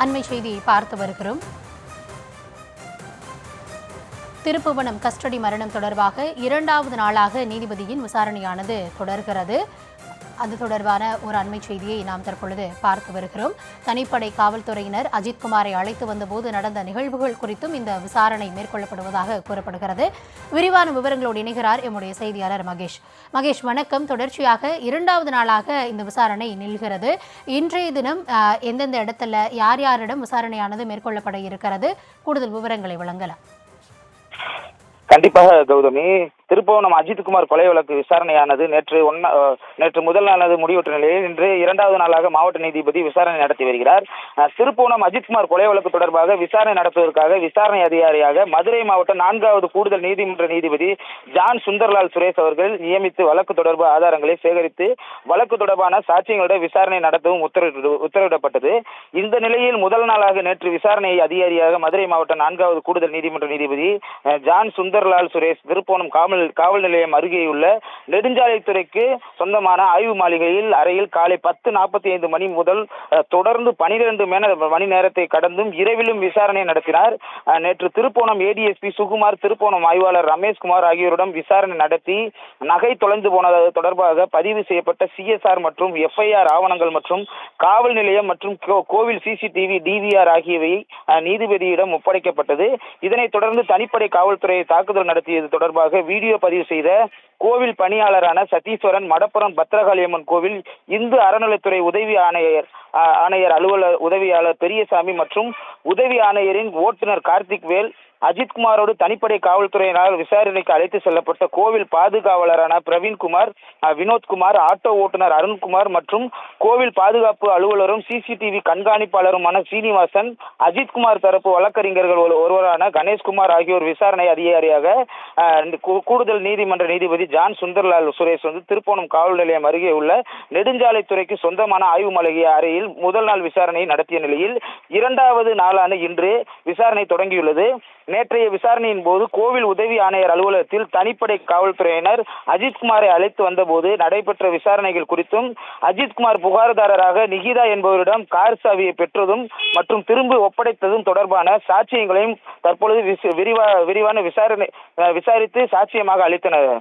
அண்மை செய்தியை பார்த்து வருகிறோம். திருப்புவனம் கஸ்டடி மரணம் தொடர்பாக 2வது நாளாக நீதிபதியின் விசாரணையானது தொடர்கிறது. அது தொடர்பான ஒரு அண்மை செய்தியை நாம் தற்பொழுது பார்த்து வருகிறோம். தனிப்படை காவல்துறையினர் அஜித்குமாரை அழைத்து வந்தபோது நடந்த நிகழ்வுகள் குறித்தும் இந்த விசாரணை மேற்கொள்ளப்படுவதாக கூறப்படுகிறது. விரிவான விவரங்களோடு இணைகிறார் எம்முடைய செய்தியாளர் மகேஷ். மகேஷ், வணக்கம். தொடர்ச்சியாக 2வது நாளாக இந்த விசாரணை நிகழ்கிறது. இன்றைய தினம் எந்தெந்த இடத்துல யார் யாரிடம் விசாரணையானது மேற்கொள்ளப்பட இருக்கிறது? கூடுதல் விவரங்களை வழங்கலாம். கண்டிப்பாக கௌதமி, திருப்புவனம் அஜித்குமார் கொலை வழக்கு விசாரணையானது நேற்று முதல் நாளானது முடிவுற்ற நிலையில் இன்று 2வது நாளாக மாவட்ட நீதிபதி விசாரணை நடத்தி வருகிறார். திருப்புவனம் அஜித்குமார் கொலை வழக்கு தொடர்பாக விசாரணை நடத்துவதற்காக விசாரணை அதிகாரியாக மதுரை மாவட்ட 4வது கூடுதல் நீதிமன்ற நீதிபதி ஜான் சுந்தர்லால் சுரேஷ் அவர்கள் நியமித்து வழக்கு தொடர்பு ஆதாரங்களை சேகரித்து வழக்கு தொடர்பான சாட்சியங்களுடன் விசாரணை நடத்தவும் உத்தரவிடப்பட்டது. இந்த நிலையில் முதல் நாளாக நேற்று விசாரணை அதிகாரியாக மதுரை மாவட்ட 4வது கூடுதல் நீதிமன்ற நீதிபதி ஜான் சுந்தர்லால் சுரேஷ் திருப்புவனம் காவல் நிலையம் அருகேயுள்ள நெடுஞ்சாலைத்துறைக்கு சொந்தமான ஆய்வு மாளிகையில் அறையில் காலை 10:45 மணி முதல் தொடர்ந்து 12 மணி நேரத்தை கடந்தும் இரவிலும் விசாரணை நடத்தினார். நேற்று திருப்புவனம் ஏடிஎஸ்பி சுகுமார், திருப்புவனம் ஆய்வாளர் ரமேஷ்குமார் ஆகியோரிடம் விசாரணை நடத்தி நகை தொலைந்து போனது தொடர்பாக பதிவு செய்யப்பட்ட சிஎஸ்ஆர் மற்றும் எஃப்ஐஆர் ஆவணங்கள் மற்றும் காவல் நிலையம் மற்றும் கோவில் சிசிடிவி டிவிஆர் ஆகியவை நீதிபதியிடம் ஒப்படைக்கப்பட்டது. இதனைத் தொடர்ந்து தனிப்படை காவல்துறை தாக்குதல் நடத்தியது தொடர்பாக வீடியோ பதிவு செய்த கோவில் பணியாளரான சதீஸ்வரன், மடப்புறம் பத்ரகாளியம்மன் கோவில் இந்து அறநிலைத்துறை உதவி ஆணையர் அலுவலர் உதவியாளர் பெரியசாமி மற்றும் உதவி ஆணையரின் ஓட்டுநர் கார்த்திக் வேல், அஜித்குமாரோடு தனிப்படை காவல்துறையினால் விசாரணைக்கு அழைத்து செல்லப்பட்ட கோவில் பாதுகாவலரான பிரவீன்குமார், வினோத்குமார், ஆட்டோ ஓட்டுநர் அருண்குமார் மற்றும் கோவில் பாதுகாப்பு அலுவலரும் சிசிடிவி கண்காணிப்பாளருமான சீனிவாசன், அஜித்குமார் தரப்பு வழக்கறிஞர்கள் ஒருவரான கணேஷ்குமார் ஆகியோர் விசாரணை அதிகாரியாக கூடுதல் நீதிமன்ற நீதிபதி ஜான் சுந்தர்லால் சுரேஷ் திருப்புவனம் காவல் நிலையம் அருகே உள்ள நெடுஞ்சாலைத்துறைக்கு சொந்தமான ஆய்வு மாளிகை அறையில் முதல் நாள் விசாரணை நடத்திய நிலையில் 2வது நாளான இன்று விசாரணை தொடங்கியுள்ளது. நேற்றைய விசாரணையின் போது கோவில் உதவி ஆணையர் அலுவலகத்தில் தனிப்படை காவல்துறையினர் அஜித்குமாரை அழைத்து வந்தபோது நடைபெற்ற விசாரணைகள் குறித்தும், அஜித்குமார் புகார்தாரராக நிகிதா என்பவரிடம் கார் சாவியை பெற்றதும் மற்றும் திரும்ப ஒப்படைத்ததும் தொடர்பான சாட்சியங்களையும் தற்பொழுது விரிவான விசாரித்து சாட்சியமாக அளித்தனர்.